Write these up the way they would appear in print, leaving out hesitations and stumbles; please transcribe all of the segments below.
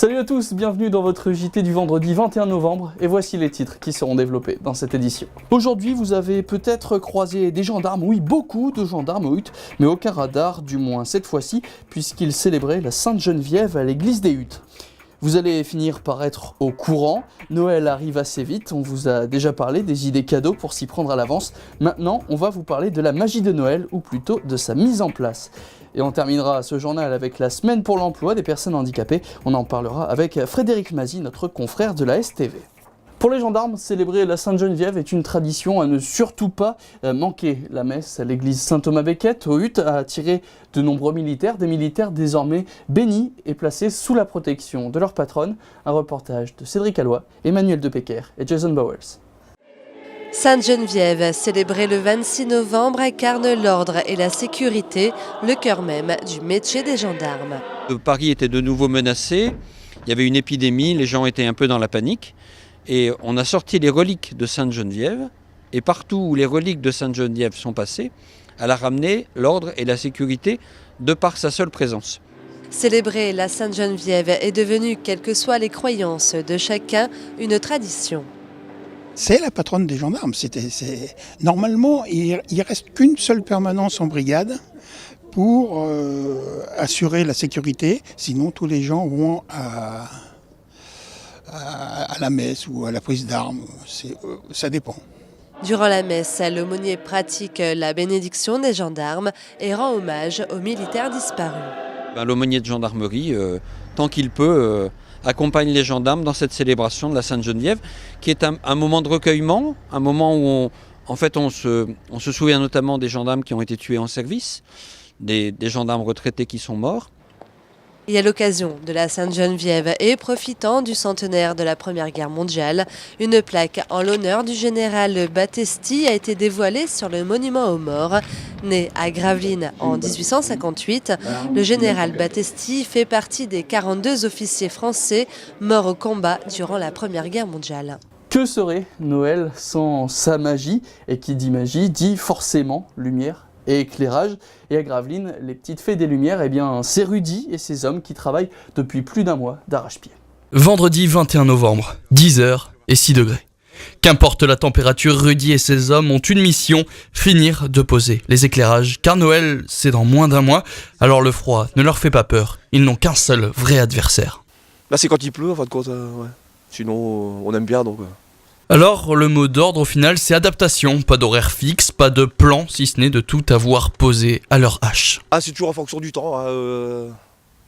Salut à tous, bienvenue dans votre JT du vendredi 21 novembre et voici les titres qui seront développés dans cette édition. Aujourd'hui vous avez peut-être croisé des gendarmes, oui beaucoup de gendarmes au Huttes, mais aucun radar, du moins cette fois-ci, puisqu'ils célébraient la Sainte-Geneviève à l'église des Huttes. Vous allez finir par être au courant, Noël arrive assez vite, on vous a déjà parlé des idées cadeaux pour s'y prendre à l'avance. Maintenant, on va vous parler de la magie de Noël, ou plutôt de sa mise en place. Et on terminera ce journal avec la semaine pour l'emploi des personnes handicapées. On en parlera avec Frédéric Mazy, notre confrère de la STV. Pour les gendarmes, célébrer la Sainte-Geneviève est une tradition à ne surtout pas manquer. La messe à l'église Saint-Thomas-Becket au Huttes a attiré de nombreux militaires, des militaires désormais bénis et placés sous la protection de leur patronne. Un reportage de Cédric Alloy, Emmanuel Depecker et Jason Bowers. Sainte-Geneviève, célébrée le 26 novembre, incarne l'ordre et la sécurité, le cœur même du métier des gendarmes. Paris était de nouveau menacé, il y avait une épidémie, les gens étaient un peu dans la panique. Et on a sorti les reliques de Sainte-Geneviève, et partout où les reliques de Sainte-Geneviève sont passées, elle a ramené l'ordre et la sécurité de par sa seule présence. Célébrer la Sainte-Geneviève est devenu, quelles que soient les croyances de chacun, une tradition. C'est la patronne des gendarmes. Normalement, il ne reste qu'une seule permanence en brigade pour assurer la sécurité, sinon tous les gens vont à la messe ou à la prise d'armes, ça dépend. Durant la messe, l'aumônier pratique la bénédiction des gendarmes et rend hommage aux militaires disparus. L'aumônier de gendarmerie, tant qu'il peut, accompagne les gendarmes dans cette célébration de la Sainte-Geneviève, qui est un moment de recueillement, un moment où on se souvient notamment des gendarmes qui ont été tués en service, des gendarmes retraités qui sont morts. Et à l'occasion de la Sainte-Geneviève et profitant du centenaire de la Première Guerre mondiale, une plaque en l'honneur du général Battesti a été dévoilée sur le monument aux morts. Né à Gravelines en 1858, le général Battesti fait partie des 42 officiers français morts au combat durant la Première Guerre mondiale. Que serait Noël sans sa magie? Et qui dit magie dit forcément lumière et éclairage. Et à Gravelines, les petites fées des Lumières, eh bien, c'est Rudy et ses hommes qui travaillent depuis plus d'un mois d'arrache-pied. Vendredi 21 novembre, 10h et 6 degrés. Qu'importe la température, Rudy et ses hommes ont une mission, finir de poser les éclairages. Car Noël, c'est dans moins d'un mois, alors le froid ne leur fait pas peur. Ils n'ont qu'un seul vrai adversaire. Là, c'est quand il pleut, en fin de compte. Ouais. Sinon, on aime bien, donc... Alors, le mot d'ordre au final, c'est adaptation. Pas d'horaire fixe, pas de plan, si ce n'est de tout avoir posé à leur hache. Ah, c'est toujours en fonction du temps.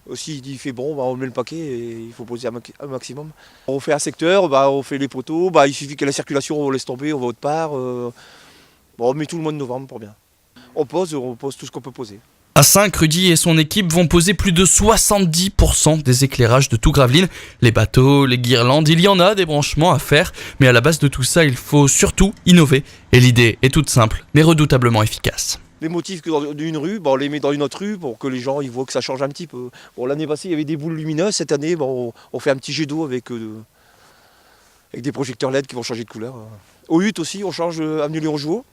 Aussi, il fait bon, on met le paquet et il faut poser un maximum. On fait un secteur, on fait les poteaux, il suffit que la circulation, on laisse tomber, on va autre part. On met tout le mois de novembre pour bien. On pose tout ce qu'on peut poser. À 5, Rudy et son équipe vont poser plus de 70% des éclairages de tout Gravelines. Les bateaux, les guirlandes, il y en a des branchements à faire, mais à la base de tout ça, il faut surtout innover. Et l'idée est toute simple, mais redoutablement efficace. Les motifs que dans une rue, on les met dans une autre rue pour que les gens ils voient que ça change un petit peu. L'année passée, il y avait des boules lumineuses. Cette année, on fait un petit jet d'eau avec des projecteurs LED qui vont changer de couleur. Au Huttes aussi, on change avenue Léon Jouot.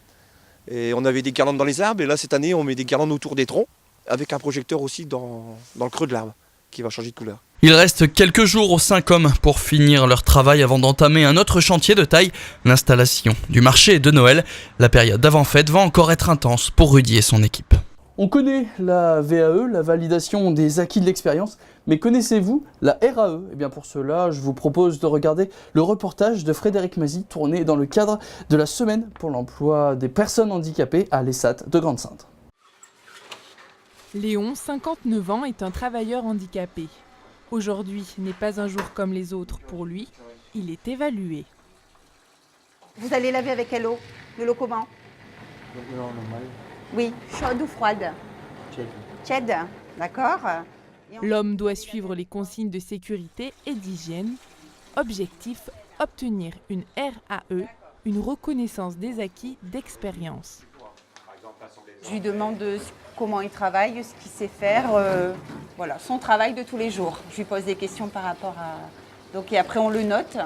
Et on avait des guirlandes dans les arbres, et là cette année on met des guirlandes autour des troncs, avec un projecteur aussi dans le creux de l'arbre, qui va changer de couleur. Il reste quelques jours aux 5 hommes pour finir leur travail avant d'entamer un autre chantier de taille, l'installation du marché de Noël. La période d'avant-fête va encore être intense pour Rudy et son équipe. On connaît la VAE, la validation des acquis de l'expérience, mais connaissez-vous la RAE? Et bien pour cela, je vous propose de regarder le reportage de Frédéric Mazy tourné dans le cadre de la semaine pour l'emploi des personnes handicapées à l'ESAT de Grande-Synthe. Léon, 59 ans, est un travailleur handicapé. Aujourd'hui n'est pas un jour comme les autres pour lui, il est évalué. Vous allez laver avec quelle eau? De l'eau comment? Non, normal. Oui, chaude ou froide? Tiède, d'accord. L'homme doit suivre les consignes de sécurité et d'hygiène. Objectif, obtenir une RAE, une reconnaissance des acquis d'expérience. Je lui demande comment il travaille, ce qu'il sait faire, son travail de tous les jours. Je lui pose des questions par rapport à... Et après on le note,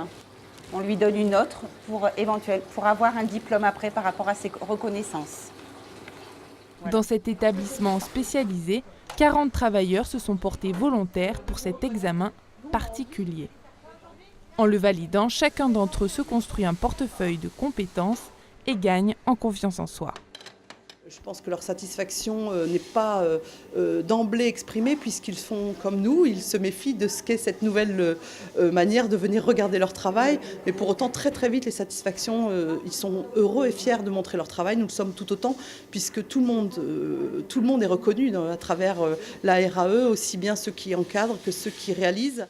on lui donne une note pour avoir un diplôme après par rapport à ses reconnaissances. Dans cet établissement spécialisé, 40 travailleurs se sont portés volontaires pour cet examen particulier. En le validant, chacun d'entre eux se construit un portefeuille de compétences et gagne en confiance en soi. Je pense que leur satisfaction n'est pas d'emblée exprimée puisqu'ils font comme nous, ils se méfient de ce qu'est cette nouvelle manière de venir regarder leur travail. Mais pour autant, très très vite, les satisfactions, ils sont heureux et fiers de montrer leur travail. Nous le sommes tout autant puisque tout le monde est reconnu à travers la RAE, aussi bien ceux qui encadrent que ceux qui réalisent.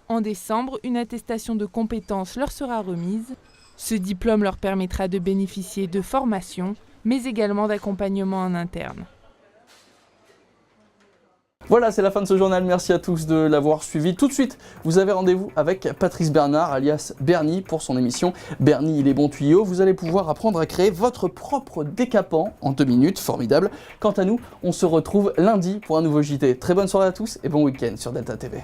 En décembre, une attestation de compétences leur sera remise. Ce diplôme leur permettra de bénéficier de formations, mais également d'accompagnement en interne. Voilà, c'est la fin de ce journal. Merci à tous de l'avoir suivi. Tout de suite, vous avez rendez-vous avec Patrice Bernard, alias Bernie, pour son émission Bernie, il est bon tuyau. Vous allez pouvoir apprendre à créer votre propre décapant en 2 minutes. Formidable. Quant à nous, on se retrouve lundi pour un nouveau JT. Très bonne soirée à tous et bon week-end sur Delta TV.